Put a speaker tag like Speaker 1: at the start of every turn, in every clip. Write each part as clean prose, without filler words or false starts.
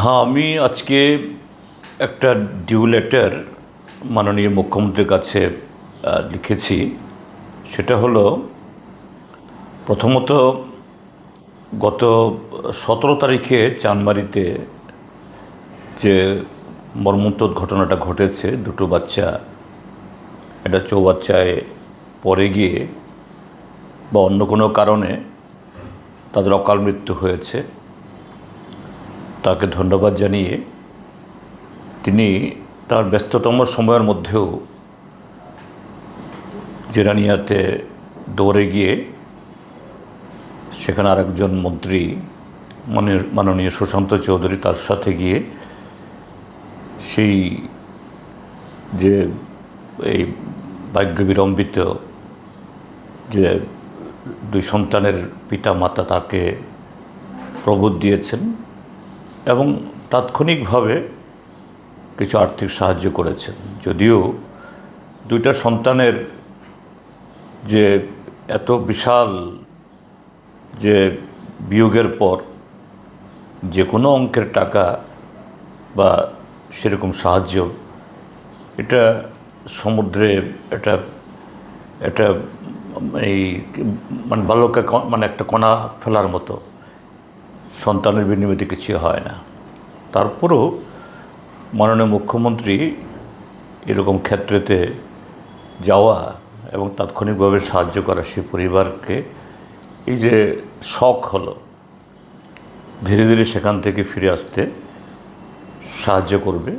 Speaker 1: হ্যাঁ, আমি আজকে একটা ডিউ লেটার মাননীয় মুখ্যমন্ত্রীর কাছে লিখেছি। সেটা হলো, প্রথমত, গত 17 তারিখে চানমারিতে যে মর্মন্তুদ ঘটনাটা ঘটেছে, দুটো বাচ্চা একটা চৌবাচ্চায় পড়ে গিয়ে বা অন্য কোনো কারণে তাদের অকাল মৃত্যু হয়েছে, তাকে ধন্যবাদ জানিয়ে তিনি তার ব্যস্ততম সময়ের মধ্যেও জেরানিয়াতে দৌড়ে গিয়ে সেখানে আরেকজন মন্ত্রী মাননীয় সুশান্ত চৌধুরী, তার সাথে গিয়ে সেই যে এই ভাগ্যবিড়ম্বিত যে দুই সন্তানের পিতা মাতা, তাকে প্রবোধ দিয়েছেন এবং তাৎক্ষণিকভাবে কিছু আর্থিক সাহায্য করেছেন। যদিও দুইটা সন্তানের যে এত বিশাল যে বিয়োগের পর যে কোনো অঙ্কের টাকা বা সেরকম সাহায্য, এটা সমুদ্রে এটা এটা এই মানে বালুকা মানে একটা কণা ফেলার মতো, সন্তানের বিনিময়ে কিছু হয় না। তারপরেও মাননীয় মুখ্যমন্ত্রী এরকম ক্ষেত্রেতে যাওয়া এবং তাৎক্ষণিকভাবে সাহায্য করা সেই পরিবারকে, এই যে শখ হলো, ধীরে ধীরে সেখান থেকে ফিরে আসতে সাহায্য করবে,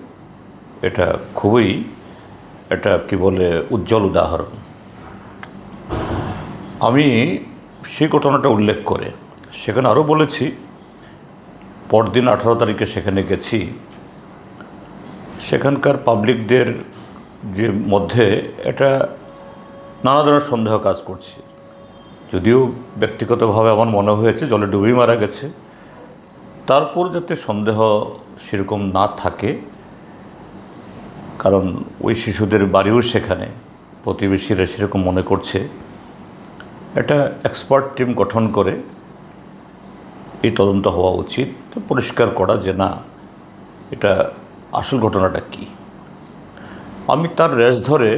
Speaker 1: এটা খুবই এটা কি বলে উজ্জ্বল উদাহরণ। আমি সেই ঘটনাটা উল্লেখ করে সেখানে আরও বলেছি, পরদিন 18 তারিখে সেখানে গেছি, সেখানকার পাবলিকদের যে মধ্যে এটা নানা ধরনের সন্দেহ কাজ করছে। যদিও ব্যক্তিগতভাবে আমার মনে হয়েছে জলে ডুবে মারা গেছে, তারপর যাতে সন্দেহ সেরকম না থাকে, কারণ ওই শিশুদের বাড়িও সেখানে, প্রতিবেশীরা সেরকম মনে করছে। একটা এক্সপার্ট টিম গঠন করে এই তদন্ত হওয়া উচিত, পরিষ্কার করা যে না, এটা আসল ঘটনাটা কি। আমি তার রেশ ধরে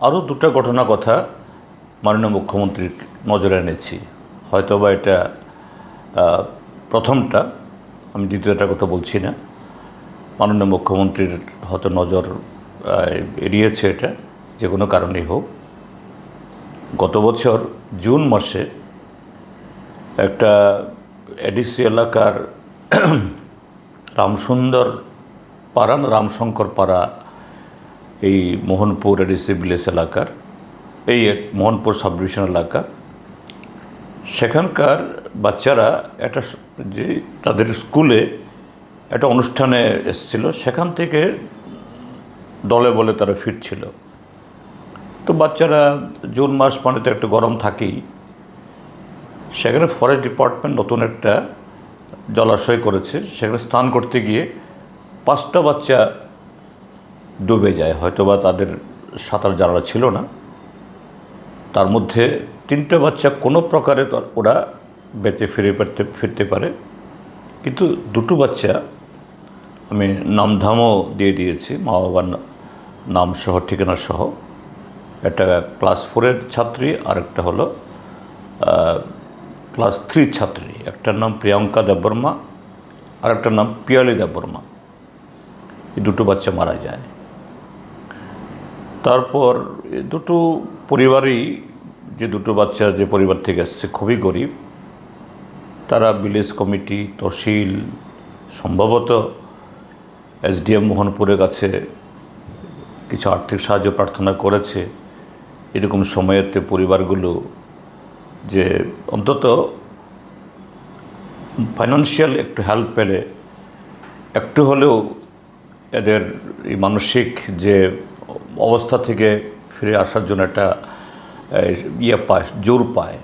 Speaker 1: আরও দুটো ঘটনা কথা মাননীয় মুখ্যমন্ত্রীর নজরে এনেছি। হয়তোবা এটা প্রথমটা, আমি দ্বিতীয়টার কথা বলছি না। মাননীয় মুখ্যমন্ত্রীর হয়তো নজর এড়িয়েছে এটা, যে কোনো কারণেই হোক। গত বছর জুন মাসে একটা এডিসি এলাকার রামসুন্দর পাড়া না রামশঙ্কর পাড়া, এই মোহনপুর এডিসি ভিলেজ এলাকার, এই মোহনপুর সাব ডিভিশন এলাকা, সেখানকার বাচ্চারা একটা যে তাদের স্কুলে একটা অনুষ্ঠানে এসেছিল, সেখান থেকে দলে বলে তারা ফিরছিল। তো বাচ্চারা জুন মাস মানে তো একটু গরম থাকেই, সেখানে ফরেস্ট ডিপার্টমেন্ট নতুন একটা জলাশয় করেছে, সেখানে স্নান করতে গিয়ে 5টা বাচ্চা ডুবে যায়। হয়তোবা তাদের সাঁতার জানা ছিল না, তার মধ্যে 3টে বাচ্চা কোনো প্রকারে ওরা বেঁচে ফিরতে পারে, কিন্তু 2টো বাচ্চা আমি নামধামও দিয়ে দিয়েছি, মা বাবার নাম সহ ঠিকানা সহ। একটা ক্লাস 4-এর ছাত্রী, আর একটা হলো ক্লাস 3 ছাত্রী। একটার নাম প্রিয়াঙ্কা দেববর্মা, আর একটার নাম পিয়ালি দেববর্মা। এই 2টো বাচ্চা মারা যায়। তারপর দুটো পরিবারই, যে 2টো বাচ্চা যে পরিবার থেকে আসছে খুবই গরিব, তারা ভিলেজ কমিটি, তহসিল, সম্ভবত এসডিএম মোহনপুরের কাছে কিছু আর্থিক সাহায্য প্রার্থনা করেছে। এরকম সময়েতে পরিবারগুলো যে অন্তত ফাইন্যান্সিয়াল একটু হেল্প পেলে একটু হলেও এদের এই মানসিক যে অবস্থা থেকে ফিরে আসার জন্য একটা জোর পায়।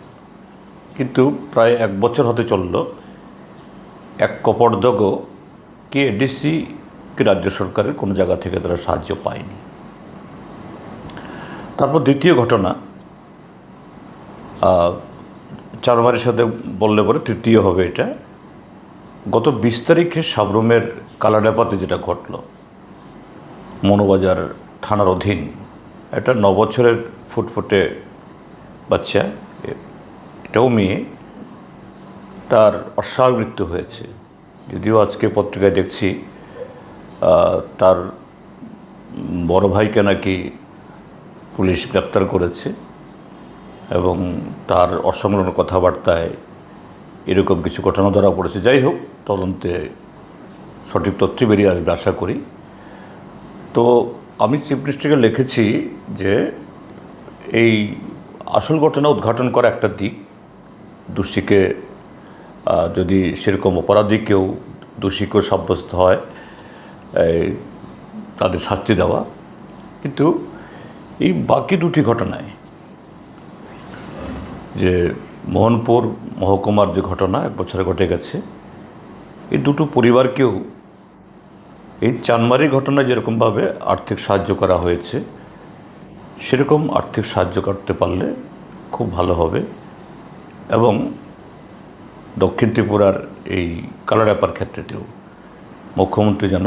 Speaker 1: কিন্তু প্রায় 1 বছর হতে চলল, এক কপর্দগও কি এডিসি কি রাজ্য সরকারের কোনো জায়গা থেকে তারা সাহায্য পায়নি। তারপর দ্বিতীয় ঘটনা, চারবারের সাথে বললে পরে তৃতীয় হবে এটা। গত 20 তারিখে সাবরুমের কালাডাপাতে যেটা ঘটল, মনোবাজার থানার অধীন একটা 9 বছরের ফুটফুটে বাচ্চা, এটাও মেয়ে, তার অস্বাভাবিক মৃত্যু হয়েছে। যদিও আজকে পত্রিকায় দেখছি তার বড় ভাইকে নাকি পুলিশ গ্রেপ্তার করেছে এবং তার অসংলগ্ন কথাবার্তায় এরকম কিছু ঘটনা ধরা পড়েছে। যাই হোক, তদন্তে সঠিক তথ্য বেরিয়ে আসবে আশা করি। তো আমি চিফ মিনিস্টারকে লিখেছি যে এই আসল ঘটনা উদ্ঘাটন করা একটা দিক, দোষীকে যদি সেরকম অপরাধী কেউ দোষীকেও সাব্যস্ত হয় তাদের শাস্তি দেওয়া, কিন্তু এই বাকি দুটি ঘটনায় যে মোহনপুর মহকুমার যে ঘটনা 1 বছরে ঘটে গেছে, এই দুটো পরিবারকেও এই চানমারি ঘটনায় যেরকমভাবে আর্থিক সাহায্য করা হয়েছে সেরকম আর্থিক সাহায্য করতে পারলে খুব ভালো হবে। এবং দক্ষিণ ত্রিপুরার এই কালাডাপার ক্ষেত্রেতেও মুখ্যমন্ত্রী যেন